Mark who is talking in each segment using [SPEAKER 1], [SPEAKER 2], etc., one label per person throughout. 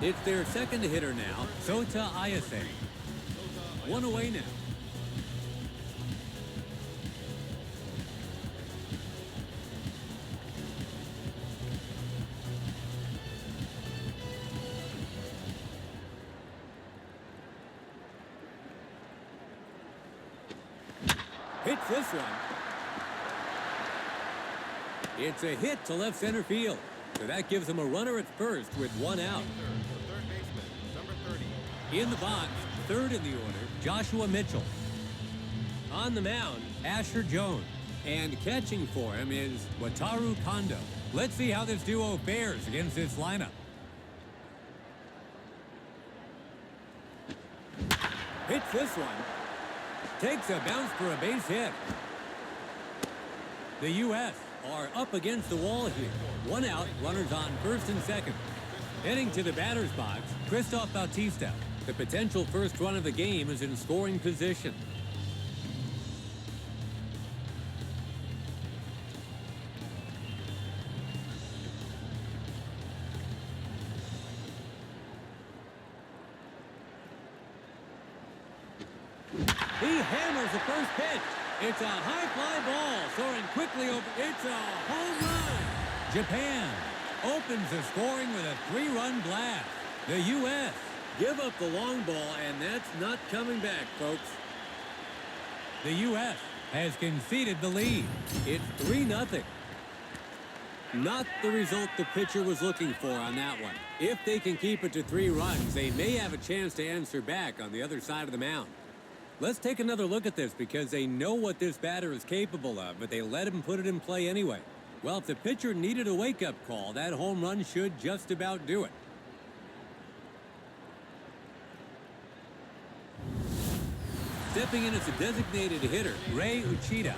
[SPEAKER 1] It's their second hitter now, Sota Ayase. One away now. Hits this one. It's a hit to left center field. So that gives him a runner at first with one out.
[SPEAKER 2] Third baseman, number 30.
[SPEAKER 1] In the box, third in the order, Joshua Mitchell. On the mound, Asher Jones. And catching for him is Wataru Kondo. Let's see how this duo fares against this lineup. Hits this one. Takes a bounce for a base hit. The U.S. are up against the wall here. One out, runners on first and second. Heading to the batter's box, Christoph Bautista. The potential first run of the game is in scoring position. He hammers the first pitch. It's a high fly ball soaring quickly over. It's a home run. Japan opens the scoring with a 3-run blast. The U.S. give up the long ball, and that's not coming back, folks. The U.S. has conceded the lead. It's 3-0. Not the result the pitcher was looking for on that one. If they can keep it to 3 runs, they may have a chance to answer back on the other side of the mound. Let's take another look at this because they know what this batter is capable of, but they let him put it in play anyway. Well, if the pitcher needed a wake-up call, that home run should just about do it. Stepping in as a designated hitter, Ray Uchida.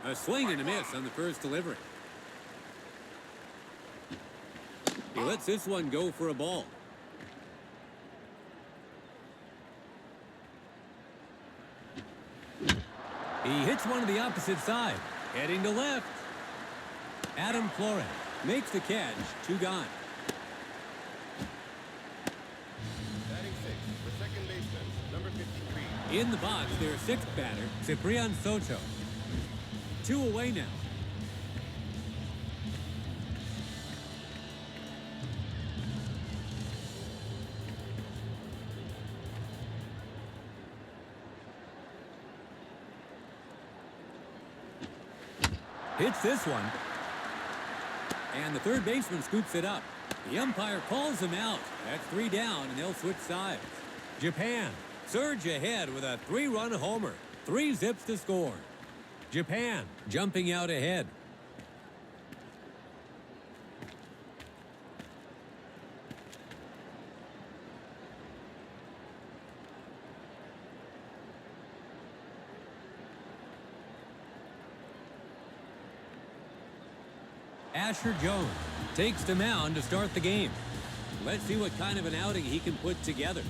[SPEAKER 1] A swing and a miss on the first delivery. He lets this one go for a ball. He hits one to the opposite side. Heading to left. Adam Flores makes the catch. 2 gone.
[SPEAKER 2] Batting 6, the second baseman, number 53.
[SPEAKER 1] In the box, their 6th batter, Ciprian Soto. 2 away now. Hits this one. And the third baseman scoops it up. The umpire calls him out. That's 3 down, and they'll switch sides. Japan surge ahead with a 3-run homer. 3 zips to score. Japan jumping out ahead. Asher Jones takes the mound to start the game. Let's see what kind of an outing he can put together.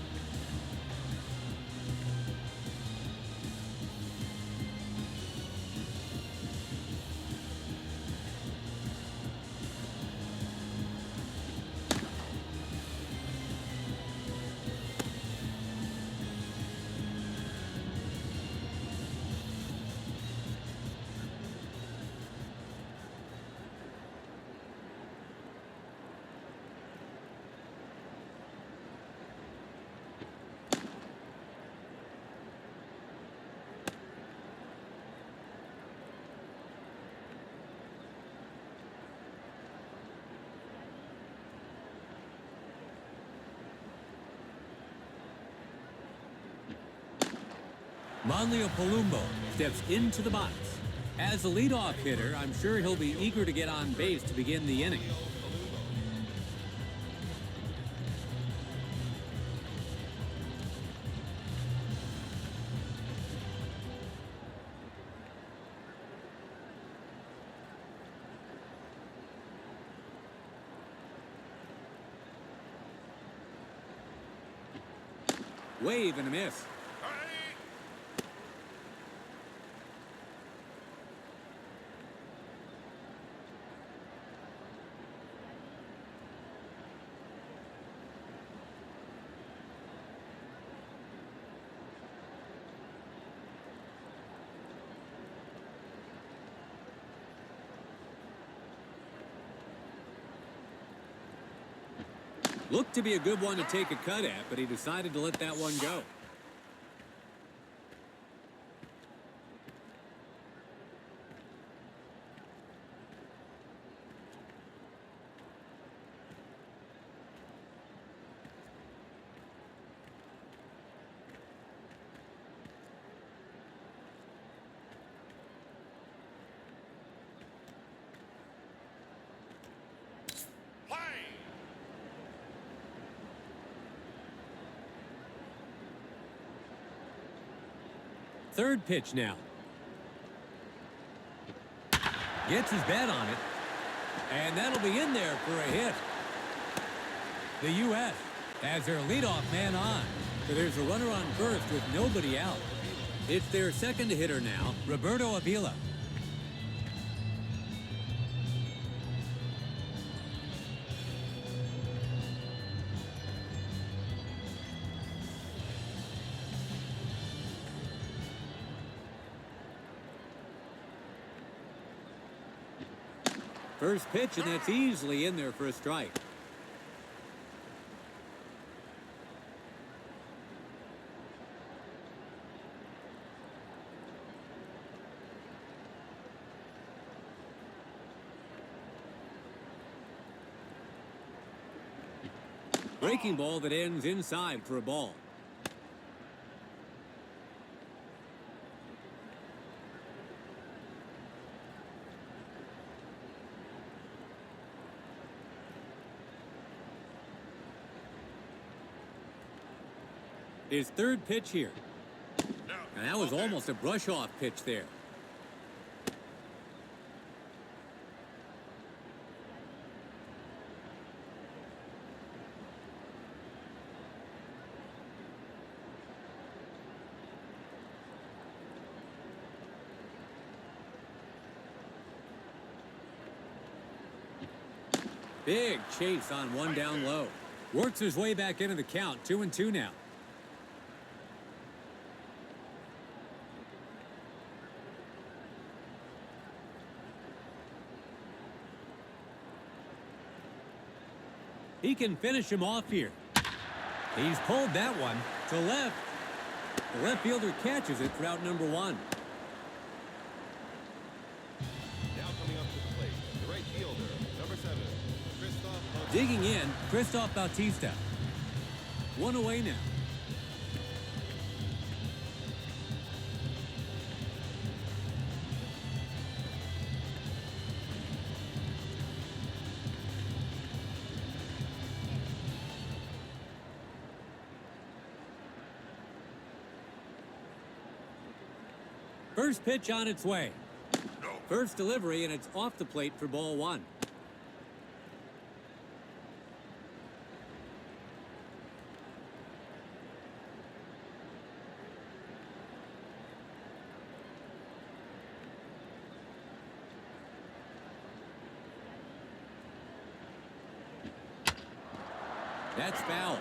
[SPEAKER 1] Manlio Palumbo steps into the box. As a leadoff hitter, I'm sure he'll be eager to get on base to begin the inning. Wave and a miss. Looked to be a good one to take a cut at, but he decided to let that one go. Third pitch now. Gets his bat on it. And that'll be in there for a hit. The U.S. has their leadoff man on. So there's a runner on first with nobody out. It's their second hitter now, Roberto Avila. First pitch, and that's easily in there for a strike. Breaking ball that ends inside for a ball. His third pitch here. And that was almost a brush-off pitch there. Big chase on one down low. Works his way back into the count, 2-2 now. He can finish him off here. He's pulled that one to left. The left fielder catches it for out number one.
[SPEAKER 2] Now coming up to the plate, the right fielder, number 7, Christoph Bautista.
[SPEAKER 1] Digging in, Christoph Bautista. One away now. First pitch on its way. First delivery, and it's off the plate for ball one. That's foul.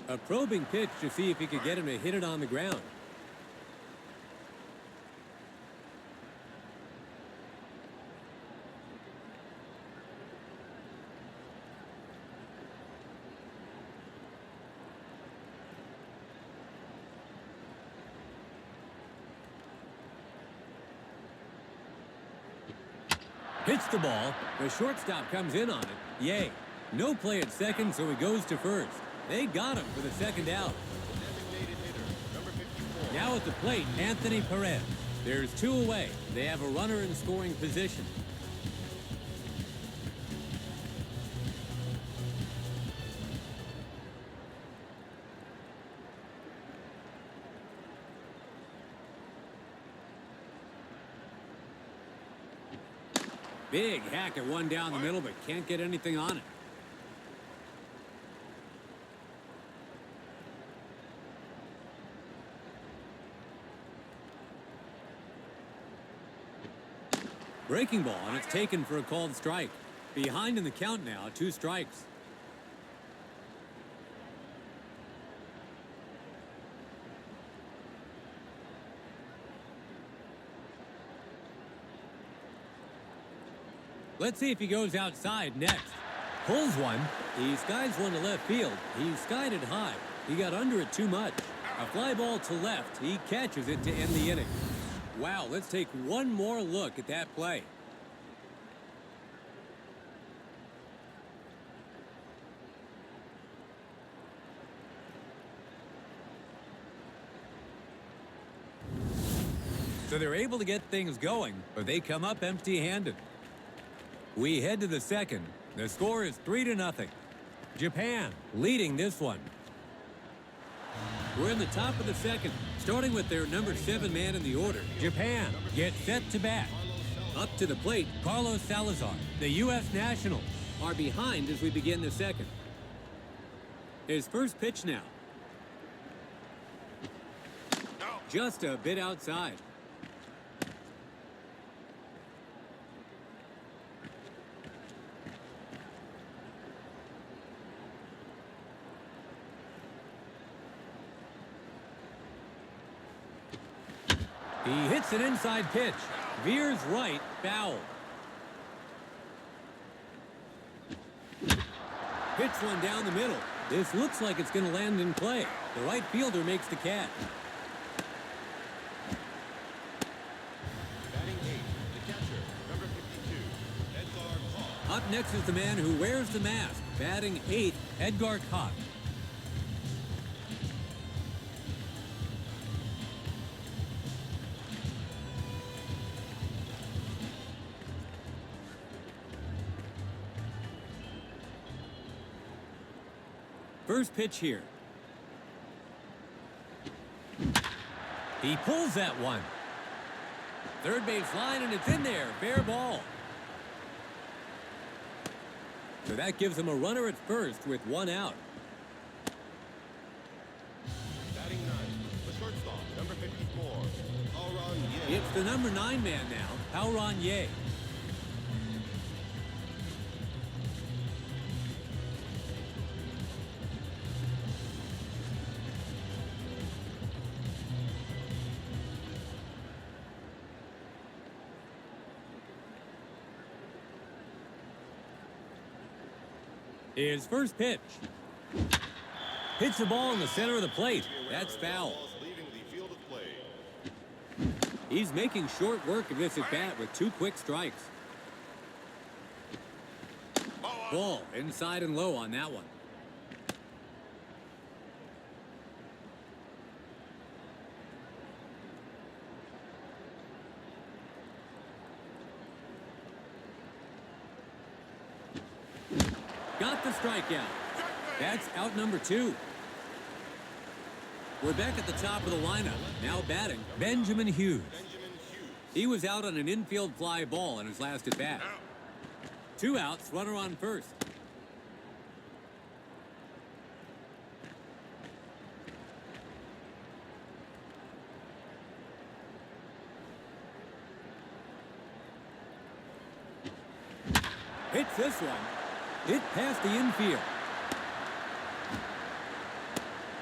[SPEAKER 1] A probing pitch to see if he could get him to hit it on the ground. Hits the ball. The shortstop comes in on it. Yay. No play at second, so he goes to first. They got him for the second out.
[SPEAKER 2] Designated hitter, number 54.
[SPEAKER 1] Now at the plate, Anthony Perez. There's two away. They have a runner in scoring position. Big hack at one down the middle, but can't get anything on it. Breaking ball, and it's taken for a called strike. Behind in the count now, 2 strikes. Let's see if he goes outside next. Pulls one. He skies one to left field. He skied it high. He got under it too much. A fly ball to left. He catches it to end the inning. Wow, let's take one more look at that play. So they're able to get things going, but they come up empty-handed. We head to the second. The score is 3-0. Japan leading this one. We're in the top of the second, starting with their number 7 man in the order. Japan gets set to bat. Up to the plate, Carlos Salazar. The U.S. Nationals are behind as we begin the second. His first pitch now. Just a bit outside. He hits an inside pitch. Veers right, foul. Hits one down the middle. This looks like it's going to land in play. The right fielder makes the catch.
[SPEAKER 2] Batting 8, the catcher, number 52, Edgar Hall.
[SPEAKER 1] Up next is the man who wears the mask. Batting 8th, Edgar Koch. First pitch here. He pulls that one. Third base line, and it's in there. Fair ball. So that gives him a runner at first with 1 out.
[SPEAKER 2] Batting 9, the shortstop, number 54, Hao-Ron Ye.
[SPEAKER 1] It's the number 9 man now, Hao-Ron Ye. His first pitch. Hits the ball in the center of the plate. That's foul.
[SPEAKER 2] Leaving the field of play.
[SPEAKER 1] He's making short work of this at bat with 2 quick strikes. Ball inside and low on that one. Got the strikeout. That's out number 2. We're back at the top of the lineup. Now batting, Benjamin Hughes. He was out on an infield fly ball in his last at bat. 2 outs, runner on first. Hits this one. Hit past the infield.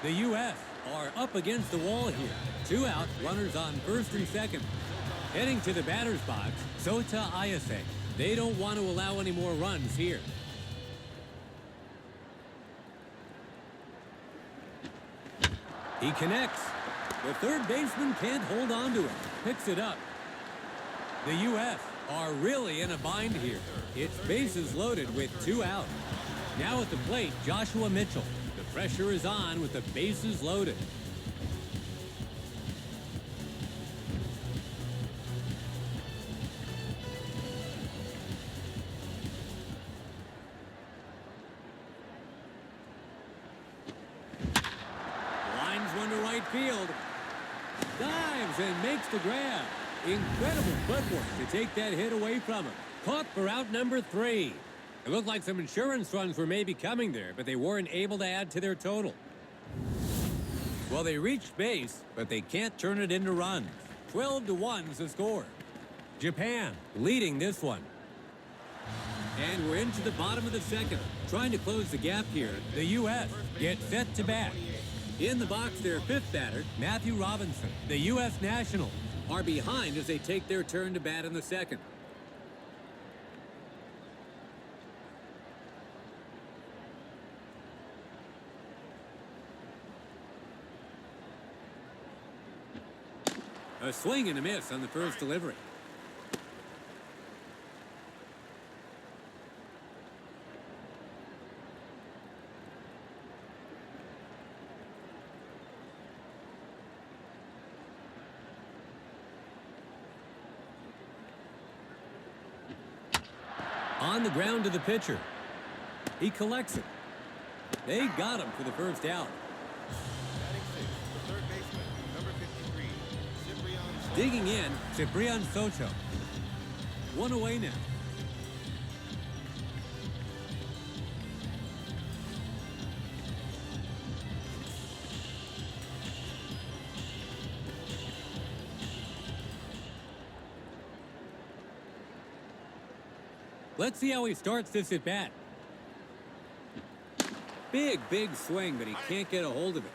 [SPEAKER 1] The U.S. are up against the wall here. 2 outs, runners on first and second. Heading to the batter's box, Sota Ayase. They don't want to allow any more runs here. He connects. The third baseman can't hold on to it. Picks it up. The U.S. are really in a bind here. It's bases loaded with 2 out. Now at the plate, Joshua Mitchell. The pressure is on with the bases loaded. Lines one to right field. Dives and makes the grab. Incredible footwork to take that hit away from him. Caught for out number 3. It looked like some insurance runs were maybe coming there, but they weren't able to add to their total. Well, they reached base, but they can't turn it into runs. 12-1 is the score. Japan leading this one. And we're into the bottom of the second. Trying to close the gap here, the U.S. get set to bat. In the box, their 5th batter, Matthew Robinson. The U.S. Nationals are behind as they take their turn to bat in the second. A swing and a miss on the first delivery. On the ground to the pitcher. He collects it. They got him for the first out.
[SPEAKER 2] Batting 6, the third baseman, number 53, Ciprian Soto.
[SPEAKER 1] Digging in, Ciprian Soto. 1 away now. Let's see how he starts this at bat. Big swing, but he can't get a hold of it.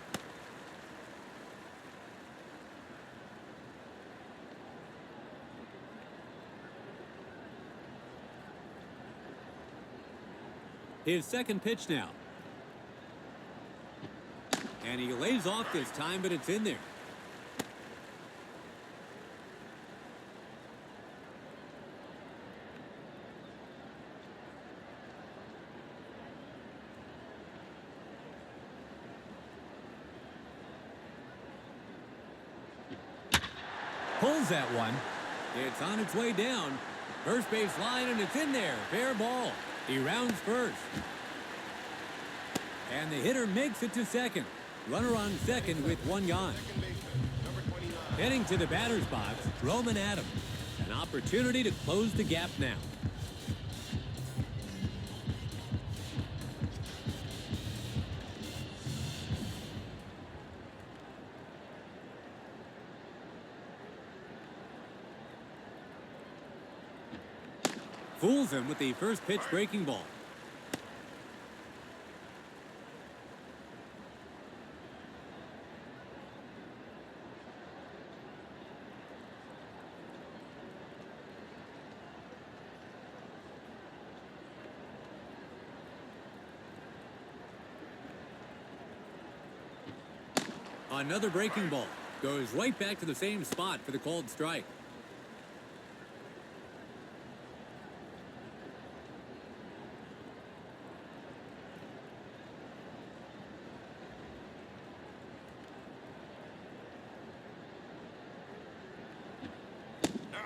[SPEAKER 1] His second pitch now. And he lays off this time, but it's in there. Pulls that one. It's on its way down. First base line, and it's in there. Fair ball. He rounds first. And the hitter makes it to second. Runner on second with 1 gone.
[SPEAKER 2] Second baseman, number 29.
[SPEAKER 1] Heading to the batter's box, Roman Adams. An opportunity to close the gap now. Fools him with the first pitch breaking ball. Another breaking ball. Goes right back to the same spot for the called strike.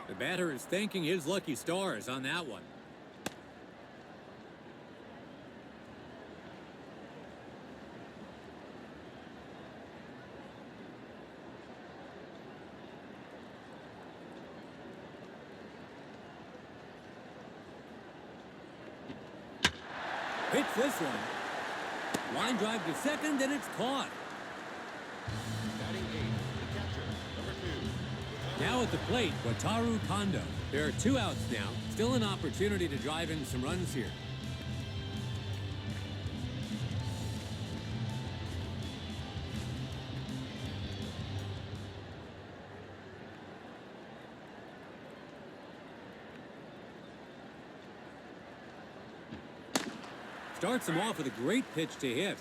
[SPEAKER 1] The batter is thanking his lucky stars on that one. Hits this one. Line drive to second, and it's caught.
[SPEAKER 2] Batting 8, the catcher, number 2.
[SPEAKER 1] Now at the plate, Wataru Kondo. There are 2 outs now. Still an opportunity to drive in some runs here. Starts him off with a great pitch to hit.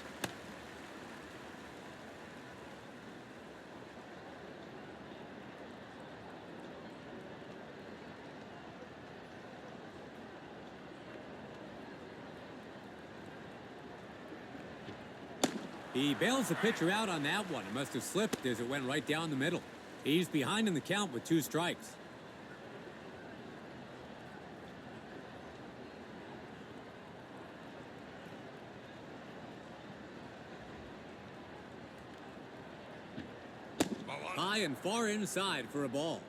[SPEAKER 1] He bails the pitcher out on that one. It must have slipped as it went right down the middle. He's behind in the count with 2 strikes. High and far inside for a ball.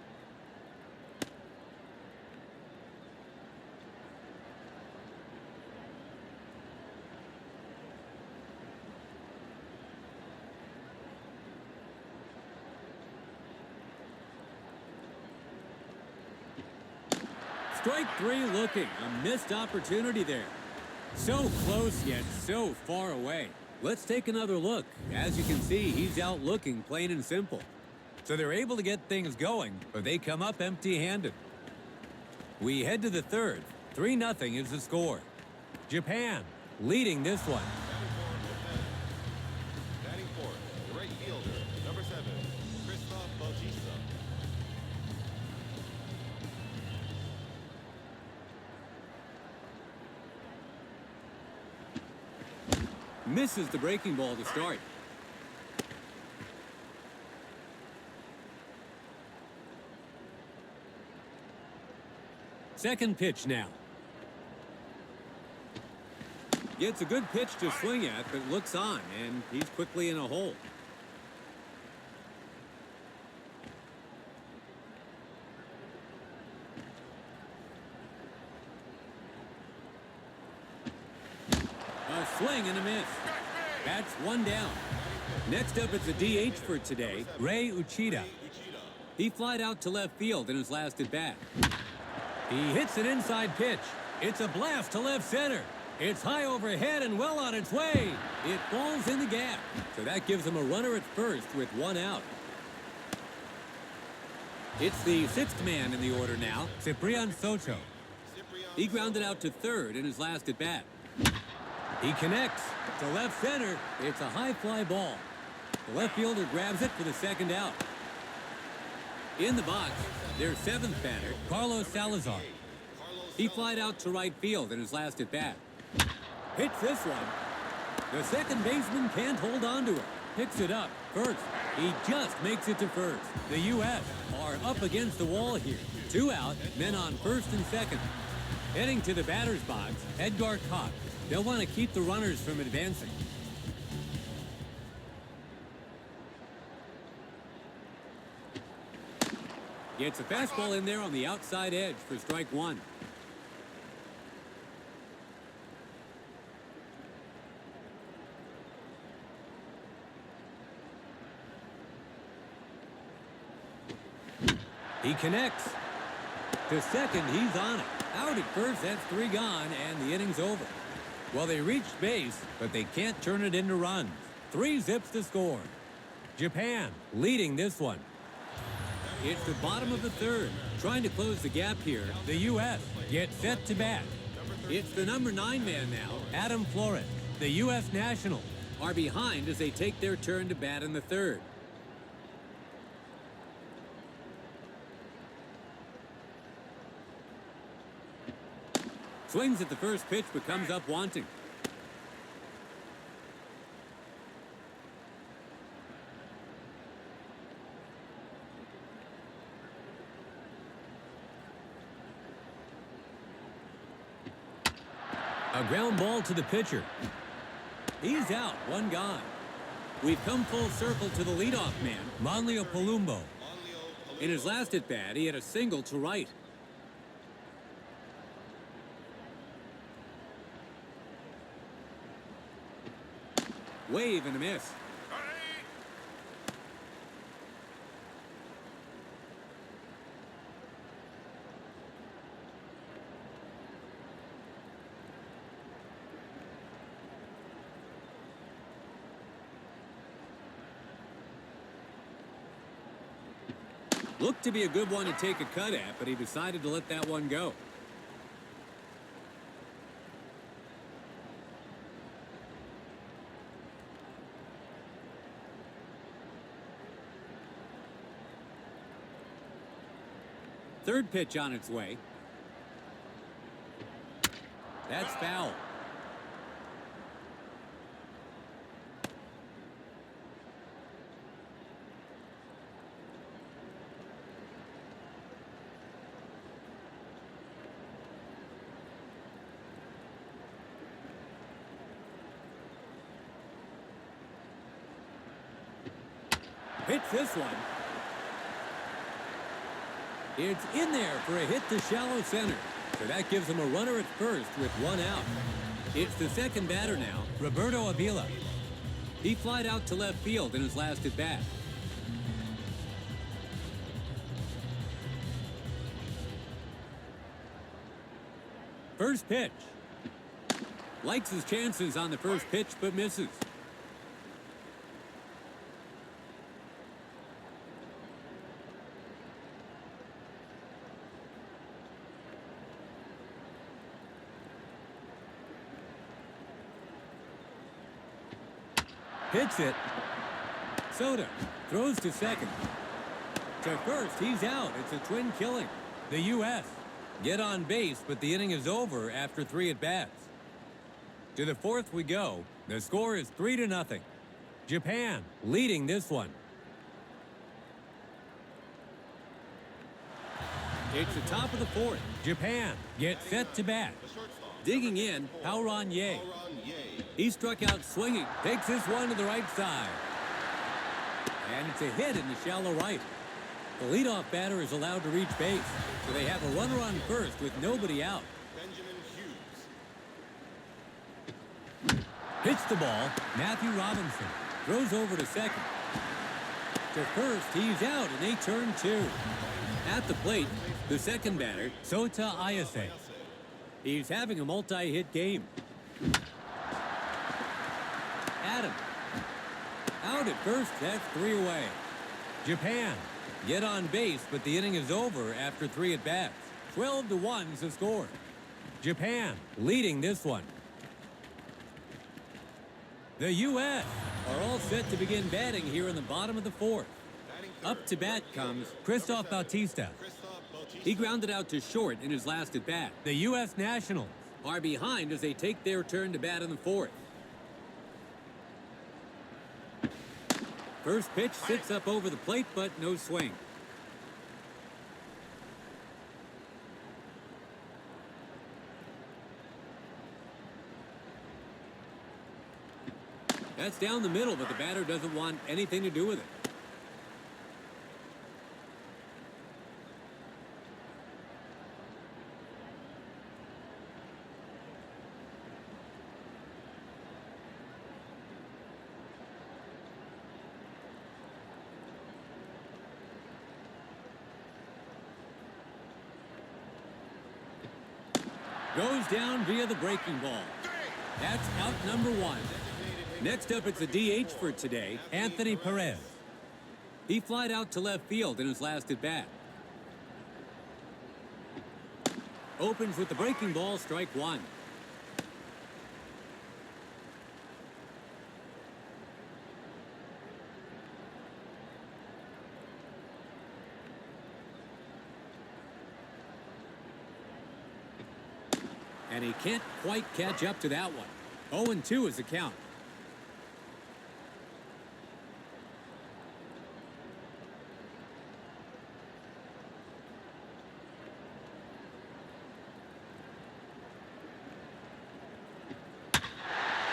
[SPEAKER 1] Strike three looking. A missed opportunity there. So close yet so far away. Let's take another look. As you can see, he's out looking plain and simple. So they're able to get things going, but they come up empty-handed. We head to the third. 3-0 is the score. Japan leading this one.
[SPEAKER 2] Batting fourth, the right fielder, number 7, Christoph Bautista.
[SPEAKER 1] Misses the breaking ball to start. Second pitch now. Gets a good pitch to swing at, but looks on, and he's quickly in a hole. A swing and a miss. That's one down. Next up, it's a DH for today, Ray Uchida. He flied out to left field in his last at-bat. He hits an inside pitch. It's a blast to left center. It's high overhead and well on its way. It falls in the gap. So that gives him a runner at first with one out. It's the sixth man in the order now, Ciprian Soto. He grounded out to third in his last at-bat. He connects to left center. It's a high fly ball. The left fielder grabs it for the second out. In the box, their seventh batter, Carlos Salazar. He flied out to right field in his last at-bat. Hits this one. The second baseman can't hold on to it. Picks it up first. He just makes it to first. The U.S. are up against the wall here. 2 out, men on first and second. Heading to the batter's box, Edgar Koch. They'll want to keep the runners from advancing. Gets a fastball in there on the outside edge for strike one. He connects. To second, he's on it. Out at first, that's 3 gone, and the inning's over. Well, they reached base, but they can't turn it into runs. 3 zips to score. Japan leading this one. It's the bottom of the third. Trying to close the gap here, the U.S. gets set to bat. It's the number 9 man now, Adam Flores. The U.S. Nationals are behind as they take their turn to bat in the third. Swings at the first pitch, but comes up wanting. A ground ball to the pitcher. He's out, 1 gone. We've come full circle to the leadoff man, Manlio Palumbo. In his last at-bat, he had a single to right. Wave and a miss. Looked to be a good one to take a cut at, but he decided to let that one go. Third pitch on its way. That's foul. Hits this one. It's in there for a hit to shallow center. So that gives him a runner at first with 1 out. It's the second batter now, Roberto Avila. He flied out to left field in his last at-bat. First pitch. Likes his chances on the first pitch, but misses. Hits it. Soto throws to second. To first, he's out. It's a twin killing. The U.S. get on base, but the inning is over after 3 at-bats. To the 4th we go. The score is 3-0. Japan leading this one. It's the top of the 4th. Japan gets set to bat. Digging in, Pauron Ye. He struck out swinging. Takes this one to the right side. And it's a hit in the shallow right. The leadoff batter is allowed to reach base. So they have a runner on first with nobody out. Hits the ball. Matthew Robinson throws over to second. To first, he's out, and they turn 2. At the plate, the second batter, Sota Ayase. He's having a multi-hit game. Adam. Out at first, that's 3 away. Japan get on base, but the inning is over after 3 at-bats. 12-1 is the score. Japan leading this one. The U.S. are all set to begin batting here in the bottom of the 4th. Up to bat comes Christoph Bautista. He grounded out to short in his last at-bat. The U.S. Nationals are behind as they take their turn to bat in the 4th. First pitch sits up over the plate, but no swing. That's down the middle, but the batter doesn't want anything to do with it. Goes down via the breaking ball. That's out number 1. Next up, it's a DH for today, Anthony Perez. He flied out to left field in his last at-bat. Opens with the breaking ball, strike 1. And he can't quite catch up to that one. 0-2 is the count.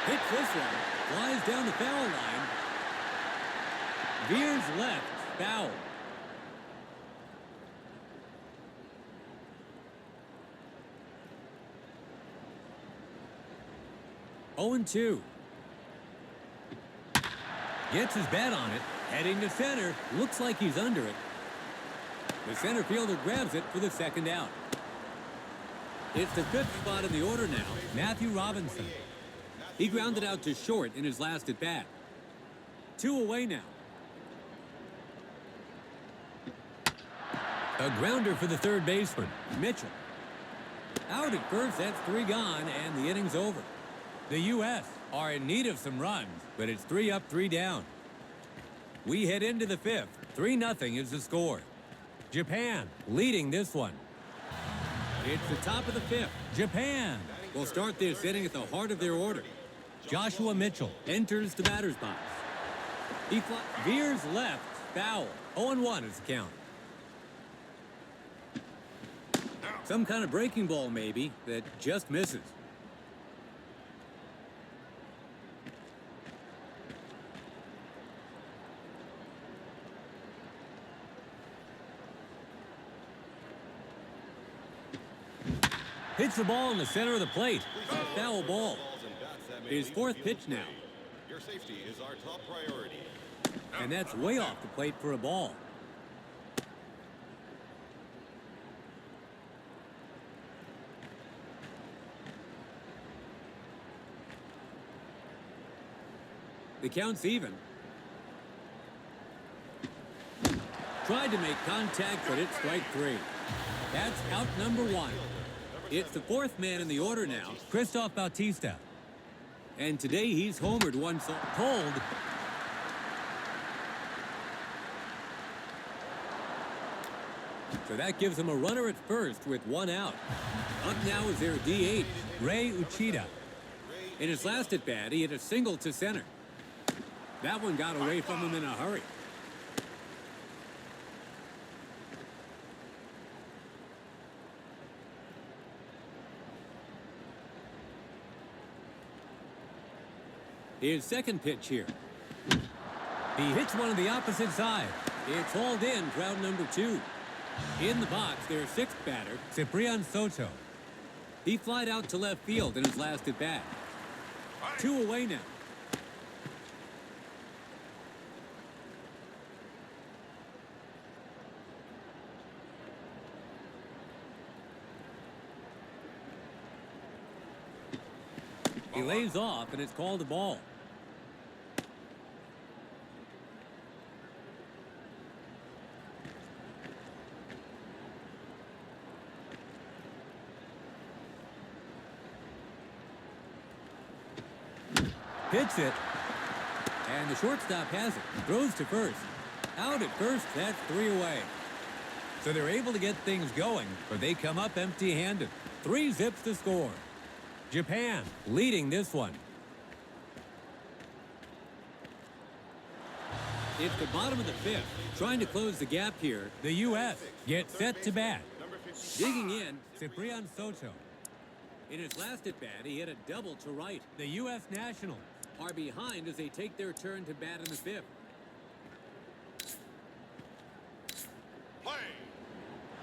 [SPEAKER 1] Hits this one. Flies down the foul line. Veers left. Foul. Oh, 2. Gets his bat on it. Heading to center. Looks like he's under it. The center fielder grabs it for the second out. It's the 5th spot in the order now. Matthew Robinson. He grounded out to short in his last at-bat. 2 away now. A grounder for the third baseman, Mitchell. Out at first, that's 3 gone, and the inning's over. The U.S. are in need of some runs, but it's 3 up, 3 down. We head into the 5th. 3-0 is the score. Japan leading this one. It's the top of the 5th. Japan will start this inning at the heart of their order. Joshua Mitchell enters the batter's box. He veers left, foul. 0-1 is the count. Some kind of breaking ball, maybe, that just misses. Hits the ball in the center of the plate. A foul ball. His 4th pitch now.
[SPEAKER 2] Your safety is our top priority.
[SPEAKER 1] And that's way off the plate for a ball. The count's even. Tried to make contact, but it's strike three. That's out number one. It's the fourth man in the order now, Christoph Bautista. And today he's homered once cold. So that gives him a runner at first with one out. Up now is their DH, Ray Uchida. In his last at-bat, he hit a single to center. That one got away from him in a hurry. His second pitch here. He hits one on the opposite side. It's hauled in for out number two. In the box, their sixth batter, Ciprian Soto. He flied out to left field in his last at-bat. 2 away now. He lays off, and it's called a ball. Hits it. And the shortstop has it. Throws to first. Out at first, that's 3 away. So they're able to get things going, but they come up empty-handed. 3 zips to score. Japan leading this one. It's the bottom of the fifth. Trying to close the gap here. The U.S. gets set to bat. Digging in, Ciprian Soto. In his last at-bat, he hit a double to right. The U.S. Nationals are behind as they take their turn to bat in the fifth.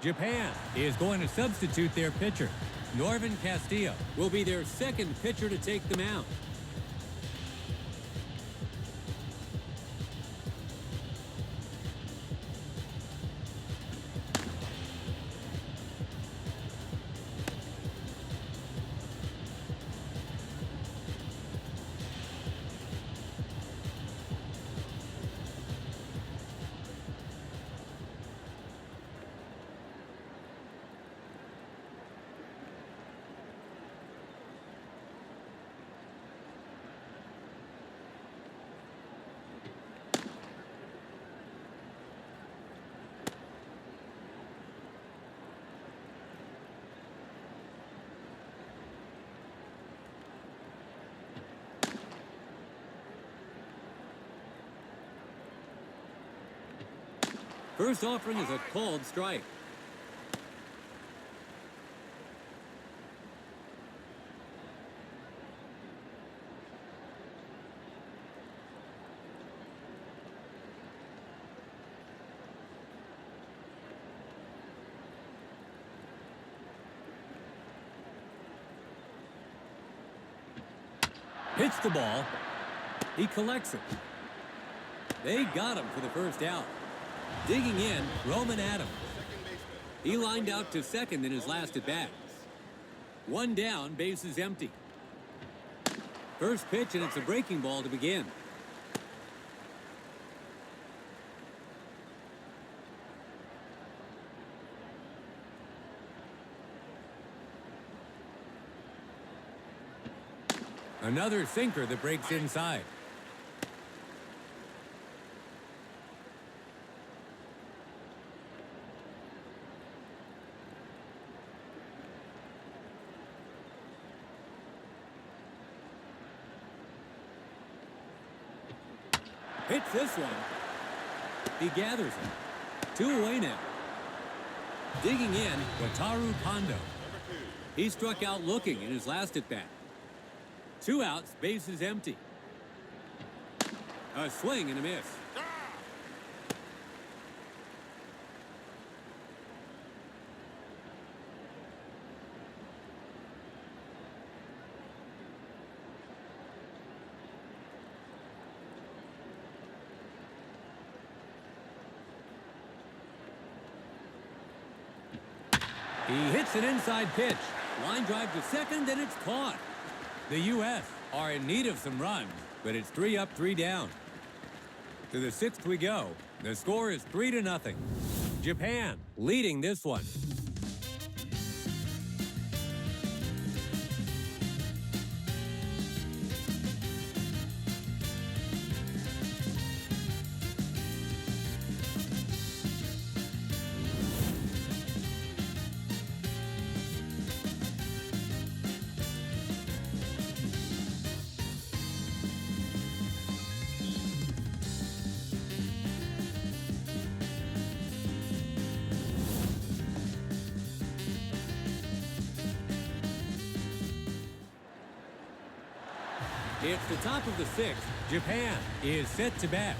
[SPEAKER 1] Japan is going to substitute their pitcher. Norvin Castillo will be their second pitcher to take the mound. First offering is a called strike. Hits the ball. He collects it. They got him for the first out. Digging in, Roman Adams. He lined out to second in his last at-bat. 1 down, bases empty. First pitch, and it's a breaking ball to begin. Another sinker that breaks inside. Hits this one. He gathers it. 2 away now. Digging in, Wataru Kondo. He struck out looking in his last at-bat. 2 outs, bases empty. A swing and a miss. He hits an inside pitch. Line drive to second, and it's caught. The U.S. are in need of some runs, but it's 3 up, 3 down. To the 6th we go. The score is 3-0. Japan leading this one. It's the top of the 6th. Japan is set to bat.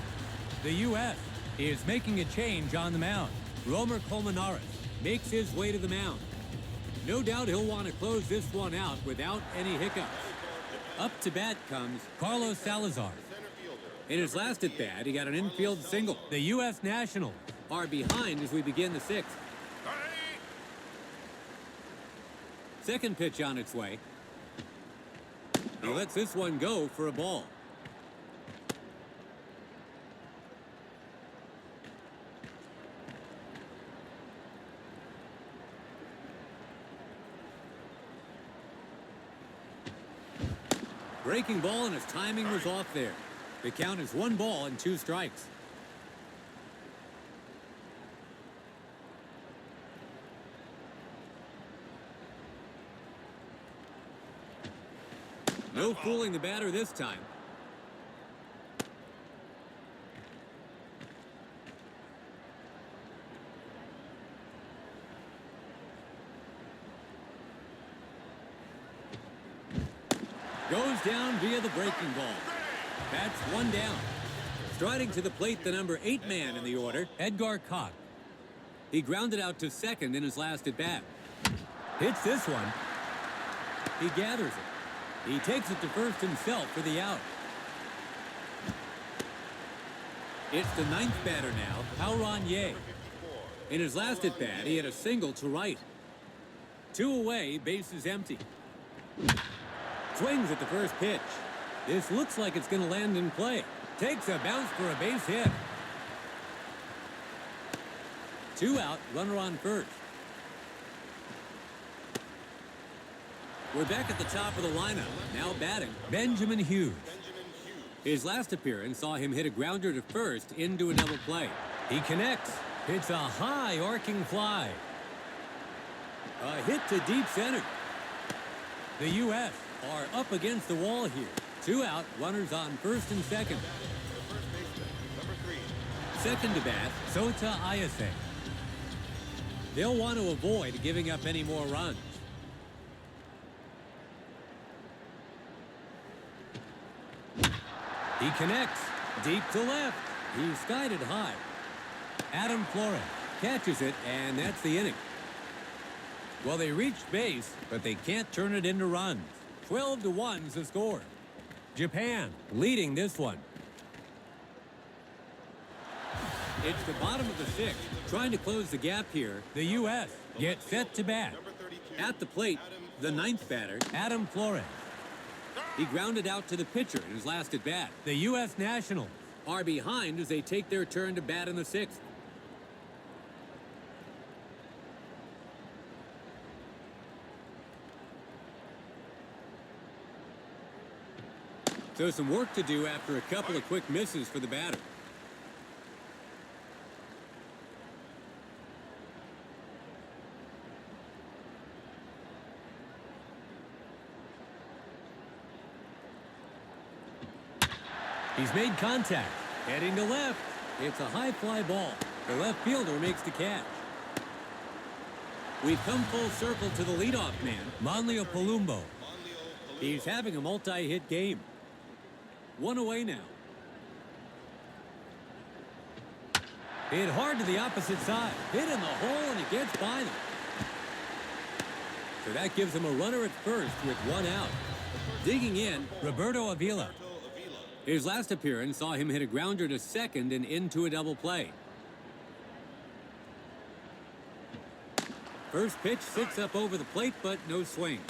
[SPEAKER 1] The U.S. is making a change on the mound. Romer Colmenares makes his way to the mound. No doubt he'll want to close this one out without any hiccups. Up to bat comes Carlos Salazar. In his last at bat, he got an infield single. The U.S. Nationals are behind as we begin the 6th. Second pitch on its way. He lets this one go for a ball. Breaking ball, and his timing was off there. The count is 1 ball and 2 strikes. No fooling the batter this time. Goes down via the breaking ball. That's 1 down. Striding to the plate, the number 8 man in the order, Edgar Koch. He grounded out to second in his last at bat. Hits this one. He gathers it. He takes it to first himself for the out. It's the 9th batter now, Hao-Ron Ye. In his last at bat, he had a single to right. 2 away, bases empty. Swings at the first pitch. This looks like it's going to land in play. Takes a bounce for a base hit. 2 out, runner on first. We're back at the top of the lineup. Now batting, Benjamin Hughes. His last appearance saw him hit a grounder to first into a double play. He connects. Hits a high arcing fly. A hit to deep center. The U.S. are up against the wall here. 2 out, runners on first and second. Second to bat, Sota Ayase. They'll want to avoid giving up any more runs. He connects. Deep to left. He's skied it high. Adam Flores catches it, and that's the inning. Well, they reached base, but they can't turn it into runs. 12-1 is the score. Japan leading this one. It's the bottom of the 6th. Trying to close the gap here. The U.S. gets set to bat. At the plate, the 9th batter, Adam Flores. He grounded out to the pitcher in his last at bat. The U.S. Nationals are behind as they take their turn to bat in the 6th. So some work to do after a couple of quick misses for the batter. He's made contact. Heading to left. It's a high fly ball. The left fielder makes the catch. We've come full circle to the leadoff man, Manlio Palumbo. He's having a multi-hit game. 1 away now. Hit hard to the opposite side. Hit in the hole, and it gets by them. So that gives him a runner at first with 1 out. Digging in, Roberto Avila. His last appearance saw him hit a grounder to second and into a double play. First pitch sits up over the plate, but no swing.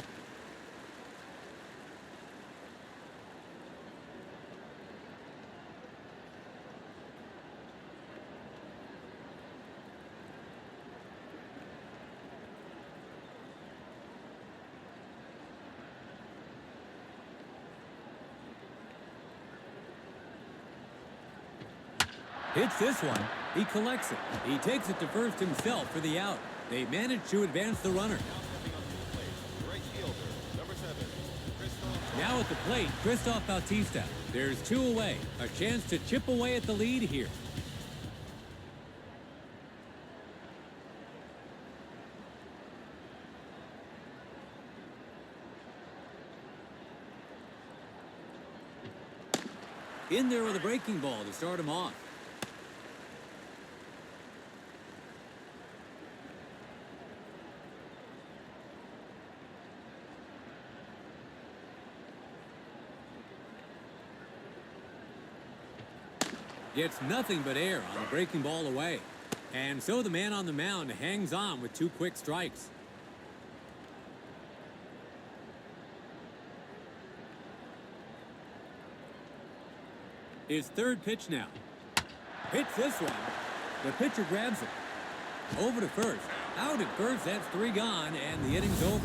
[SPEAKER 1] Hits this one. He collects it. He takes it to first himself for the out. They manage to advance the runner. Now at the plate, Christoph Bautista. There's 2 away. A chance to chip away at the lead here. In there with a breaking ball to start him off. Gets nothing but air on the breaking ball away. And so the man on the mound hangs on with 2 quick strikes. His third pitch now. Hits this one. The pitcher grabs it. Over to first. Out at first, that's 3 gone, and the inning's over.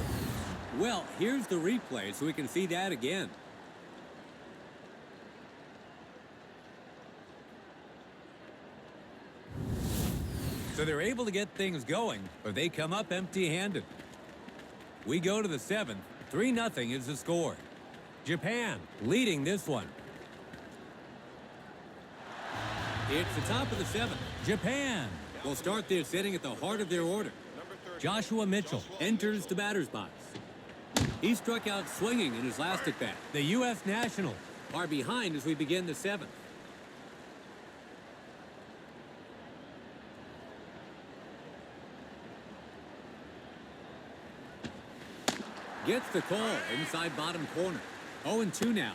[SPEAKER 1] Well, here's the replay so we can see that again. So they're able to get things going, but they come up empty-handed. We go to the 7th. 3-0 is the score. Japan leading this one. It's the top of the 7th. Japan will start this inning at the heart of their order. Joshua Mitchell enters the batter's box. He struck out swinging in his last at-bat. The U.S. Nationals are behind as we begin the 7th. Gets the call inside bottom corner. 0-2 now.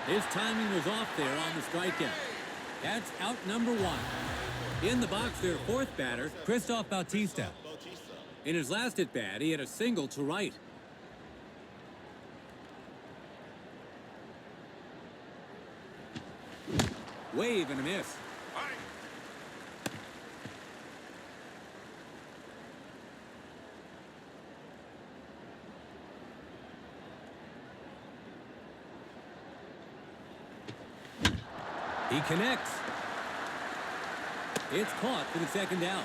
[SPEAKER 1] His timing was off there on the strikeout. That's out number 1. In the box, their 4th batter, Christoph Bautista. In his last at-bat, he had a single to right. Wave and a miss. He connects. It's caught for the 2nd out.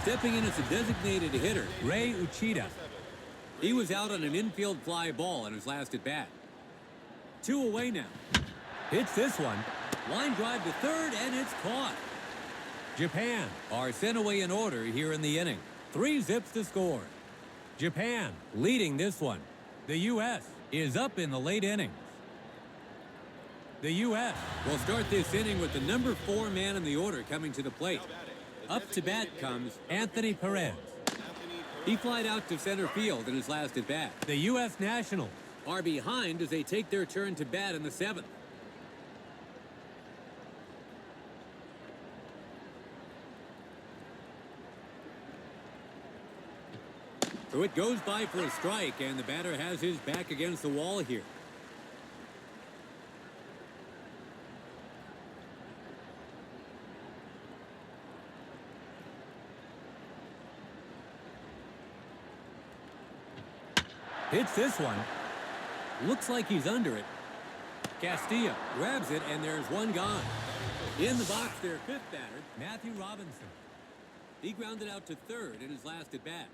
[SPEAKER 1] Stepping in as a designated hitter, Ray Uchida. He was out on an infield fly ball in his last at-bat. 2 away now. Hits this one. Line drive to third, and it's caught. Japan are sent away in order here in the inning. 3 zips to score. Japan leading this one. The U.S. is up in the late innings. The U.S. will start this inning with the number 4 man in the order coming to the plate. Up to bat comes Anthony Perez. He flied out to center field in his last at-bat. The U.S. Nationals are behind as they take their turn to bat in the 7th. So it goes by for a strike, and the batter has his back against the wall here. Hits this one. Looks like he's under it. Castillo grabs it, and there's 1 gone. In the box, their 5th batter, Matthew Robinson. He grounded out to third in his last at-bat.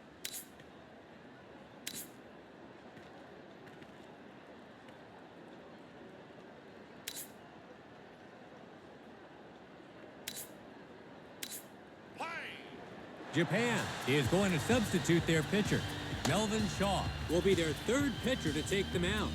[SPEAKER 1] Japan is going to substitute their pitcher. Melvin Shaw will be their 3rd pitcher to take the mound.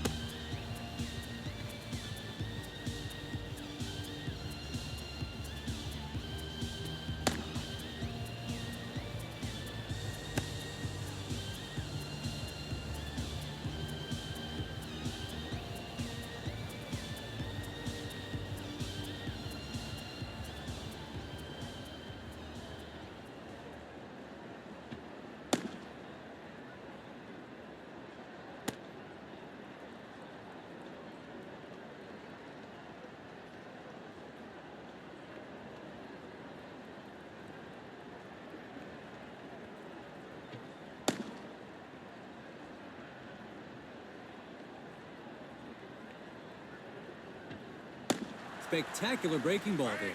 [SPEAKER 1] Spectacular breaking ball there.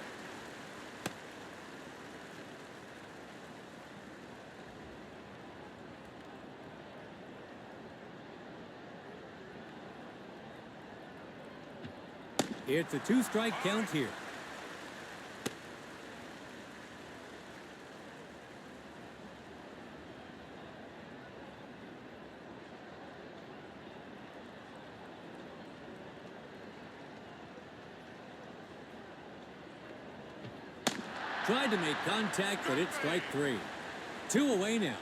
[SPEAKER 1] It's a 2-strike count here. Tried to make contact, but it's strike 3. 2 away now.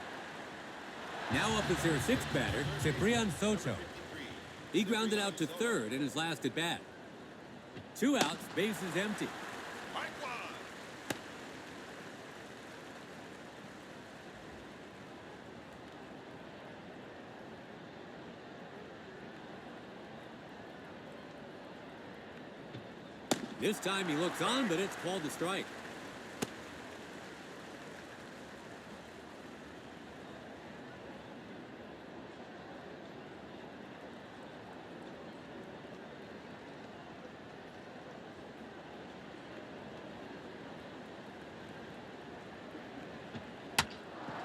[SPEAKER 1] Now up is their 6th batter, Ciprian Soto. He grounded out to third in his last at bat. 2 outs, bases empty. This time he looks on, but it's called a strike.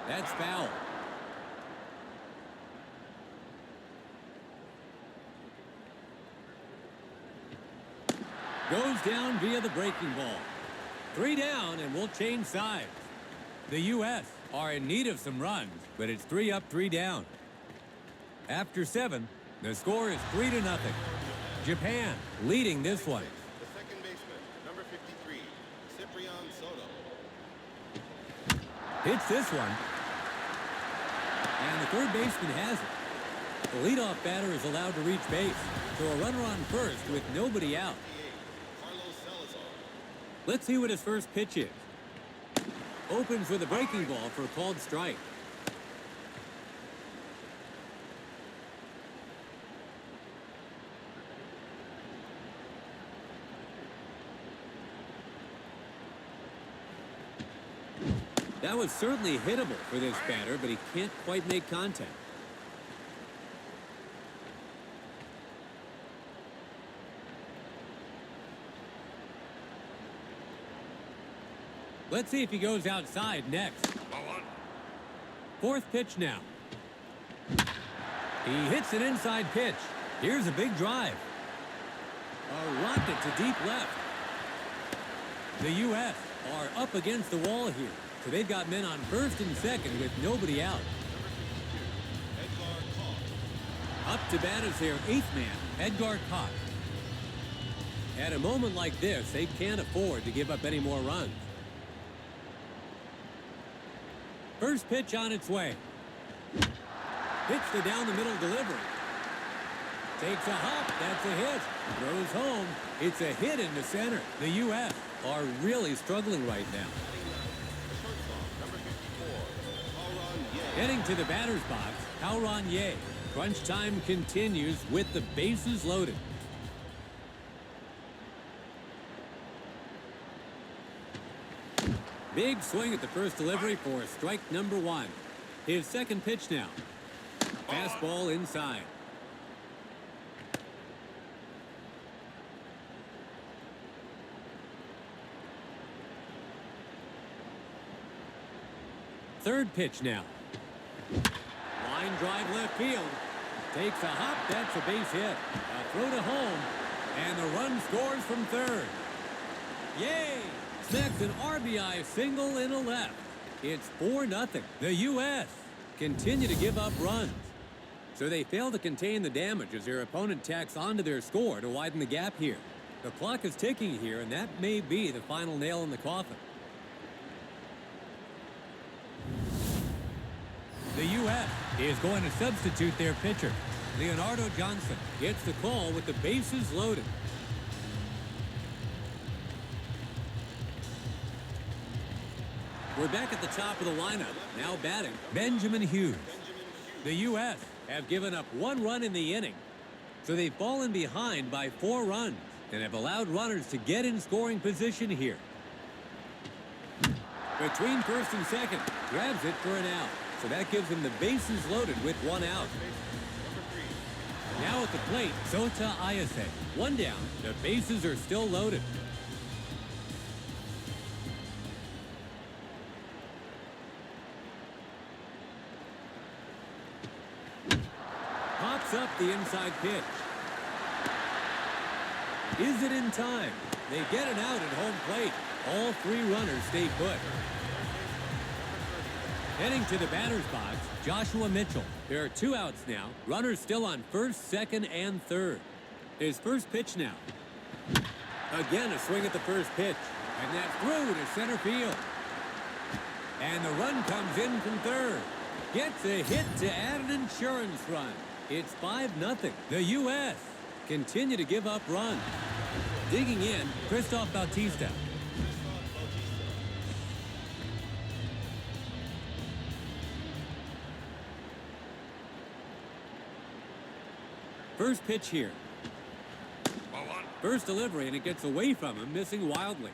[SPEAKER 1] That's foul. Goes down via the breaking ball. 3 down, and we'll change sides. The U.S. are in need of some runs, but it's 3 up, 3 down. After 7, the score is 3-0. Japan leading this one.
[SPEAKER 2] The second baseman, number 53, Ciprian Soto.
[SPEAKER 1] Hits this one. And the third baseman has it. The leadoff batter is allowed to reach base. So a runner on first with nobody out. Let's see what his first pitch is. Opens with a breaking ball for a called strike. That was certainly hittable for this batter, but he can't quite make contact. Let's see if he goes outside next. 4th pitch now. He hits an inside pitch. Here's a big drive. A rocket to deep left. The U.S. are up against the wall here. So they've got men on first and second with nobody out. Up to bat is their 8th man, Edgar Koch. At a moment like this, they can't afford to give up any more runs. First pitch on its way. Hits the down the middle delivery. Takes a hop. That's a hit. Throws home. It's a hit into center. The U.S. are really struggling right now. Heading to the batter's box, Hao-Ron Ye. Crunch time continues with the bases loaded. Big swing at the first delivery for strike number 1. His second pitch now. Fastball inside. Third pitch now. Line drive left field. Takes a hop. That's a base hit. A throw to home. And the run scores from third. Yay! Smacks an RBI single in a left. It's 4-0. The U.S. continue to give up runs. So they fail to contain the damage as their opponent tacks onto their score to widen the gap here. The clock is ticking here, and that may be the final nail in the coffin. The U.S. is going to substitute their pitcher. Leonardo Johnson gets the call with the bases loaded. We're back at the top of the lineup. Now batting, Benjamin Hughes. The U.S. have given up 1 run in the inning. So they've fallen behind by 4 runs and have allowed runners to get in scoring position here. Between first and second, grabs it for an out. So that gives him the bases loaded with 1 out. Now at the plate, Sota Ayase. One down. The bases are still loaded. Pops up the inside pitch. Is it in time? They get it out at home plate. All three runners stay put. Heading to the batter's box, Joshua Mitchell. There are 2 outs now. Runners still on first, second, and third. His first pitch now. Again, a swing at the first pitch. And that's through to center field. And the run comes in from third. Gets a hit to add an insurance run. It's 5-0. The U.S. continue to give up runs. Digging in, Christoph Bautista. First pitch here. First delivery, and it gets away from him, missing wildly.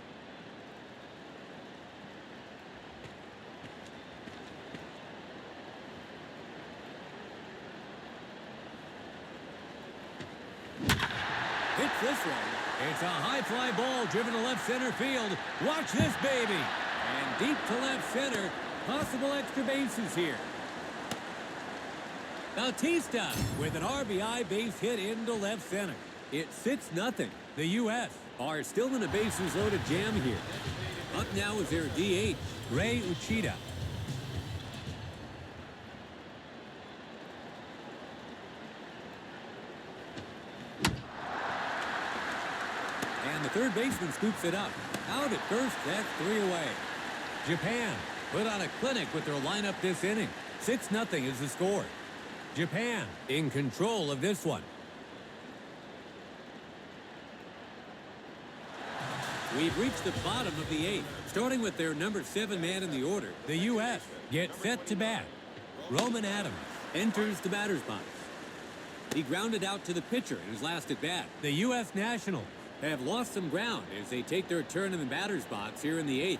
[SPEAKER 1] Hits this one. It's a high fly ball driven to left center field. Watch this baby. And deep to left center. Possible extra bases here. Bautista with an RBI base hit into left center. It's 6-0. The U.S. are still in a bases loaded jam here. Up now is their DH, Ray Uchida. And the third baseman scoops it up. Out at first, that's 3 away. Japan put on a clinic with their lineup this inning. 6-0 is the score. Japan in control of this one. We've reached the bottom of the 8th. Starting with their number 7 man in the order, the U.S. get set to bat. Roman Adams enters the batter's box. He grounded out to the pitcher in his last at bat. The U.S. Nationals have lost some ground as they take their turn in the batter's box here in the 8th.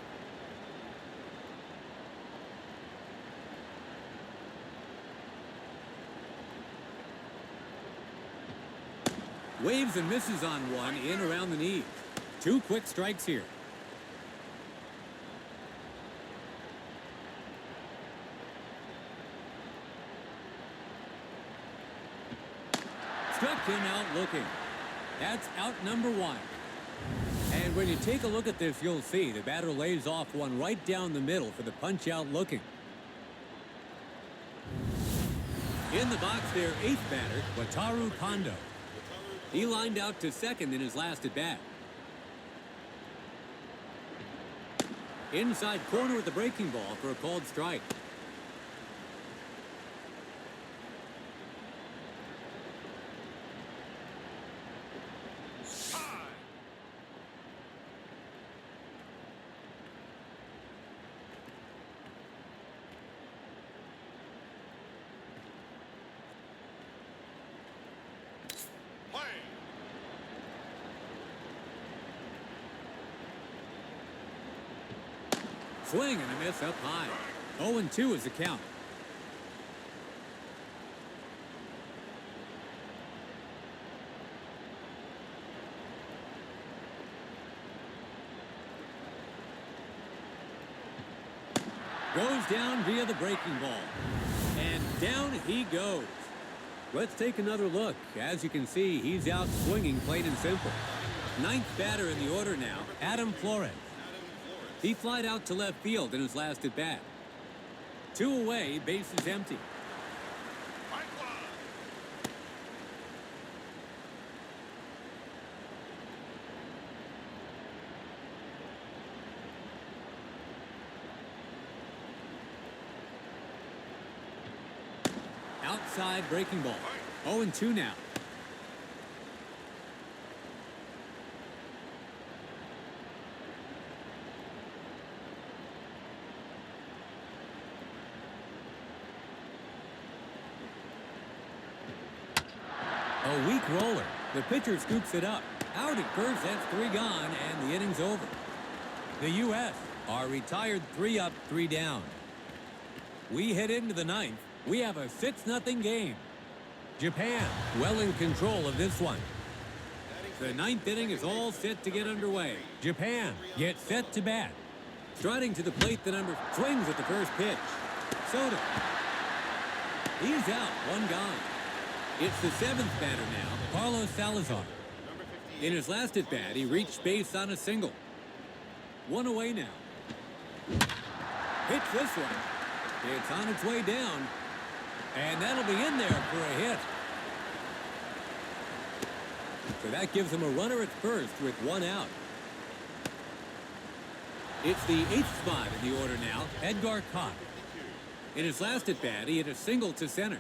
[SPEAKER 1] Waves and misses on one in around the knees. 2 quick strikes here. Struck him out looking. That's out number 1. And when you take a look at this, you'll see the batter lays off one right down the middle for the punch out looking. In the box, their 8th batter, Wataru Kondo. He lined out to second in his last at bat. Inside corner with the breaking ball for a called strike. Swing and a miss up high. 0-2 is the count. Goes down via the breaking ball. And down he goes. Let's take another look. As you can see, he's out swinging plain and simple. 9th batter in the order now, Adam Flores. He flied out to left field in his last at bat. 2 away, bases empty. Outside breaking ball. 0-2 now. A weak roller. The pitcher scoops it up. Out at first, that's 3 gone, and the inning's over. The U.S. are retired 3 up, 3 down. We head into the 9th. We have a 6-0 game. Japan well in control of this one. The ninth inning is all set to get underway. Japan gets set to bat. Striding to the plate, the number swings at the first pitch. Soto. He's out, one gone. It's the seventh batter now, Carlos Salazar. In his last at-bat, he reached base on a single. One away now. Hits this one. It's on its way down. And that'll be in there for a hit. So that gives him a runner at first with one out. It's the eighth spot in the order now, Edgar Koch. In his last at-bat, he hit a single to center.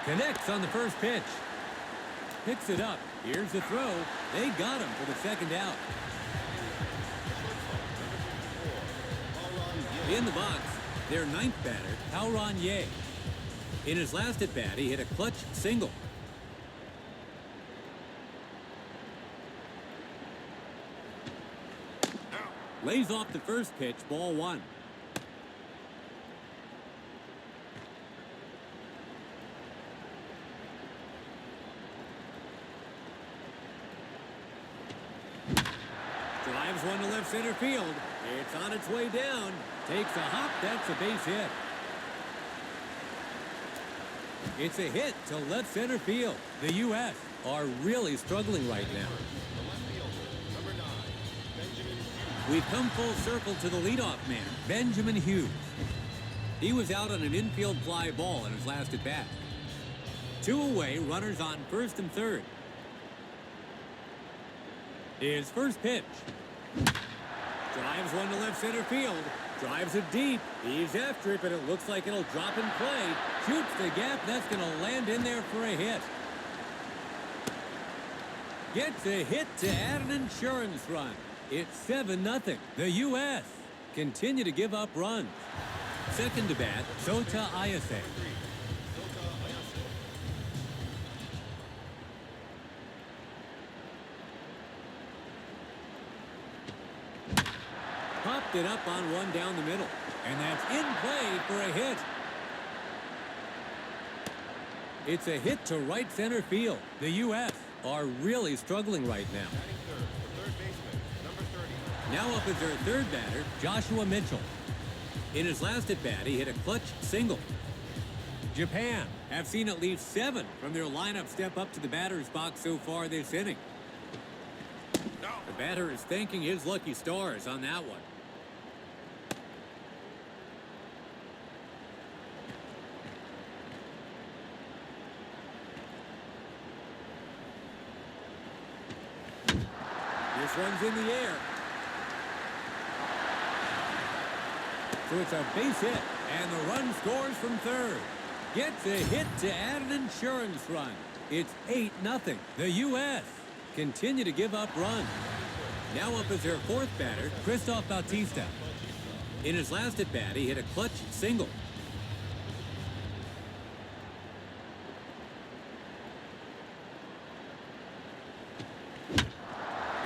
[SPEAKER 1] Connects on the first pitch. Picks it up. Here's the throw. They got him for the second out. In the box, their ninth batter, Taoron Ye. In his last at-bat, he hit a clutch single. Lays off the first pitch, ball one. Drives one to left center field. It's on its way down. Takes a hop. That's a base hit. It's a hit to left center field. The U.S. are really struggling right now. We've come full circle to the leadoff man, Benjamin Hughes. He was out on an infield fly ball in his last at-bat. Two away, runners on first and third. His first pitch. Drives one to left center field. Drives it deep. He's after it, but it looks like it'll drop in play. Shoots the gap. That's going to land in there for a hit. Gets a hit to add an insurance run. It's 7-0. The U.S. continue to give up runs. Second to bat, Sota Ayase. Popped it up on one down the middle. And that's in play for a hit. It's a hit to right center field. The U.S. are really struggling right now. Now up is their third batter, Joshua Mitchell. In his last at-bat, he hit a clutch single. Japan have seen at least 7 from their lineup step up to the batter's box so far this inning. The batter is thanking his lucky stars on that one. This one's in the air. So it's a base hit, and the run scores from third. Gets a hit to add an insurance run. It's 8-0. The U.S. continue to give up runs. Now up is their fourth batter, Christoph Bautista. In his last at-bat, he hit a clutch single.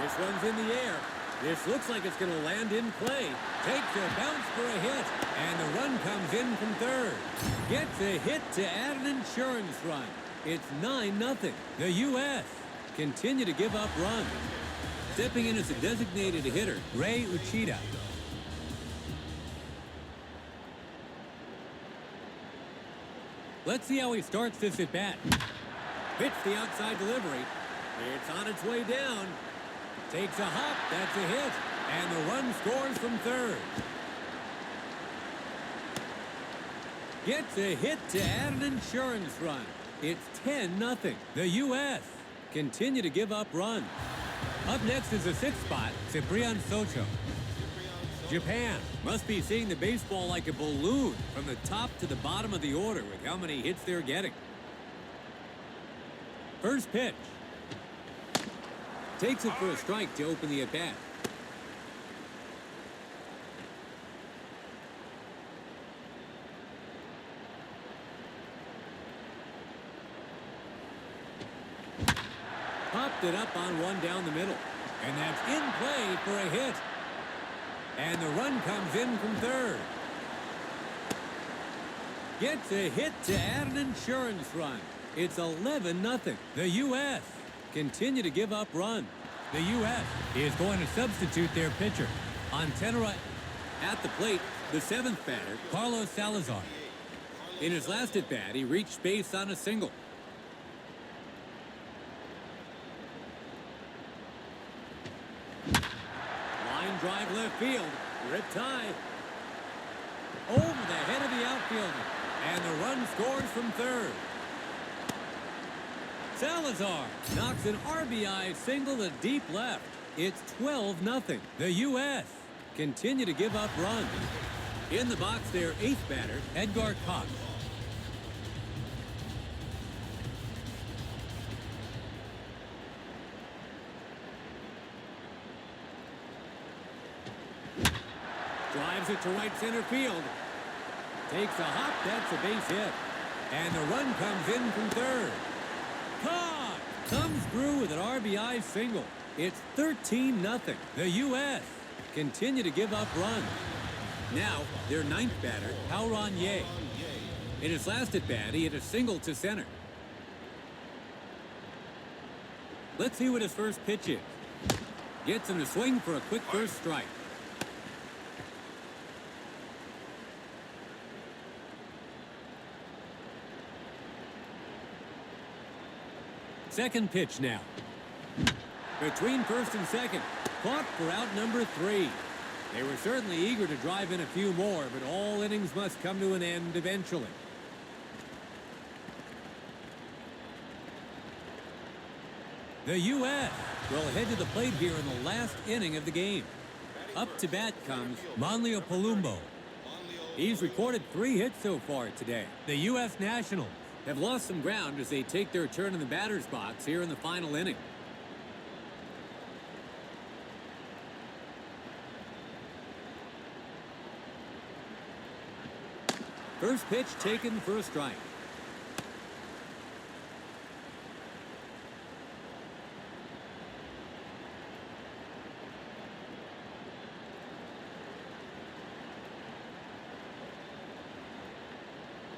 [SPEAKER 1] This one's in the air. This looks like it's going to land in play. Takes a bounce for a hit. And the run comes in from third. Gets a hit to add an insurance run. It's 9-0. The U.S. continue to give up runs. Stepping in as a designated hitter, Ray Uchida. Let's see how he starts this at bat. Hits the outside delivery. It's on its way down. Takes a hop. That's a hit. And the run scores from third. Gets a hit to add an insurance run. It's 10-0. The U.S. continue to give up runs. Up next is the sixth spot, Ciprian Soto. Japan must be seeing the baseball like a balloon from the top to the bottom of the order with how many hits they're getting. First pitch. Takes it for a strike to open the at-bat. Popped it up on one down the middle. And that's in play for a hit. And the run comes in from third. Gets a hit to add an insurance run. It's 11-0. The U.S. continue to give up runs. The U.S. is going to substitute their pitcher. On tenor at the plate, the 7th batter, Carlos Salazar. In his last at-bat, he reached base on a single. Line drive left field. Rip tie. Over the head of the outfielder. And the run scores from third. Salazar knocks an RBI single to deep left. It's 12-0. The U.S. continue to give up runs. In the box, their 8th batter, Edgar Cox. Drives it to right center field. Takes a hop. That's a base hit. And the run comes in from third. Cox comes through with an RBI single. It's 13-0. The U.S. continue to give up runs. Now, their 9th batter, Hao-Ron Ye. In his last at-bat, he hit a single to center. Let's see what his first pitch is. Gets him to swing for a quick first strike. Second pitch now. Between first and second. Caught for out number 3. They were certainly eager to drive in a few more, but all innings must come to an end eventually. The U.S. will head to the plate here in the last inning of the game. Up to bat comes Manlio Palumbo. He's recorded 3 hits so far today. The U.S. Nationals have lost some ground as they take their turn in the batter's box here in the final inning. First pitch taken for a strike.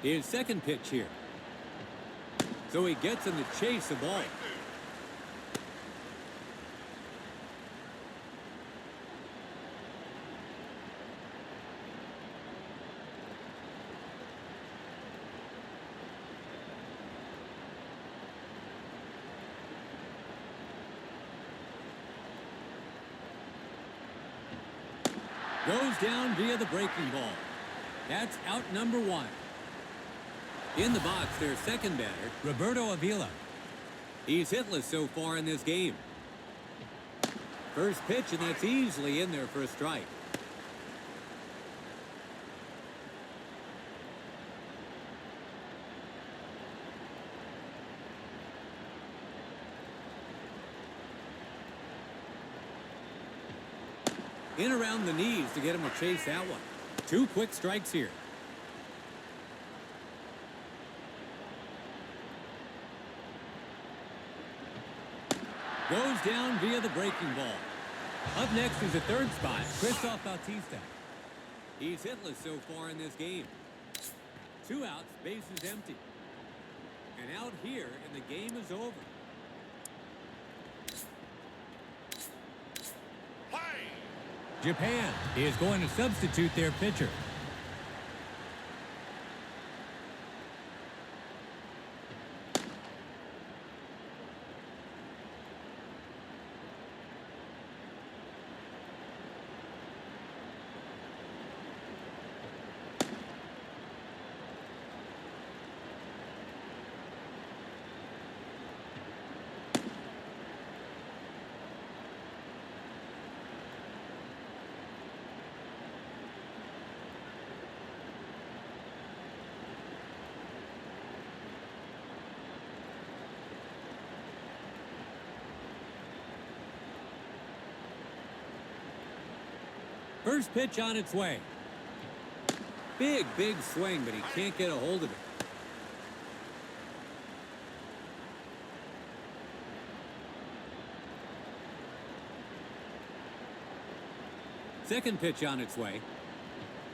[SPEAKER 1] His second pitch here. So he gets him to chase the ball. Goes down via the breaking ball. That's out number 1. In the box, their second batter, Roberto Avila. He's hitless so far in this game. First pitch, and that's easily in there for a strike. In around the knees to get him to chase that one. 2 quick strikes here. Goes down via the breaking ball. Up next is the third spot, Christoph Bautista. He's hitless so far in this game. 2 outs, bases empty. And out here, and the game is over. Japan is going to substitute their pitcher. First pitch on its way. Big swing, but he can't get a hold of it. Second pitch on its way.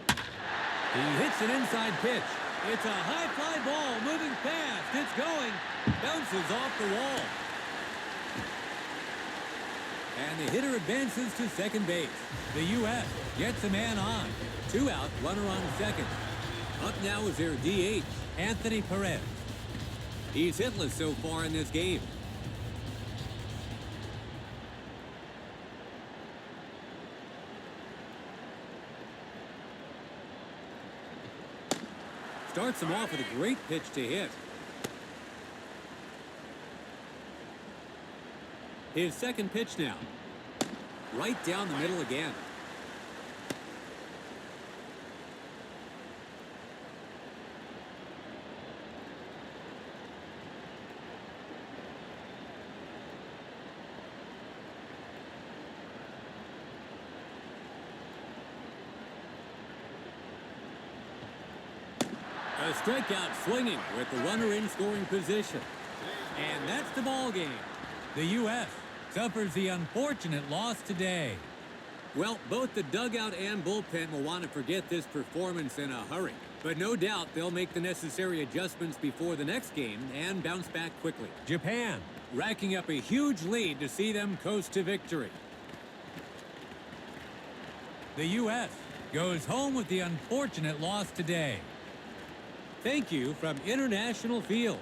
[SPEAKER 1] He hits an inside pitch. It's a high fly ball moving fast. It's going. Bounces off the wall. And the hitter advances to second base. The U.S. gets a man on. 2 out, runner on second. Up now is their DH, Anthony Perez. He's hitless so far in this game. Starts him off with a great pitch to hit. His second pitch now. Right down the middle again. A strikeout swinging with the runner in scoring position. And that's the ball game. The U.S. suffers the unfortunate loss today. Well, both the dugout and bullpen will want to forget this performance in a hurry. But no doubt they'll make the necessary adjustments before the next game and bounce back quickly. Japan racking up a huge lead to see them coast to victory. The U.S. goes home with the unfortunate loss today. Thank you from International Field.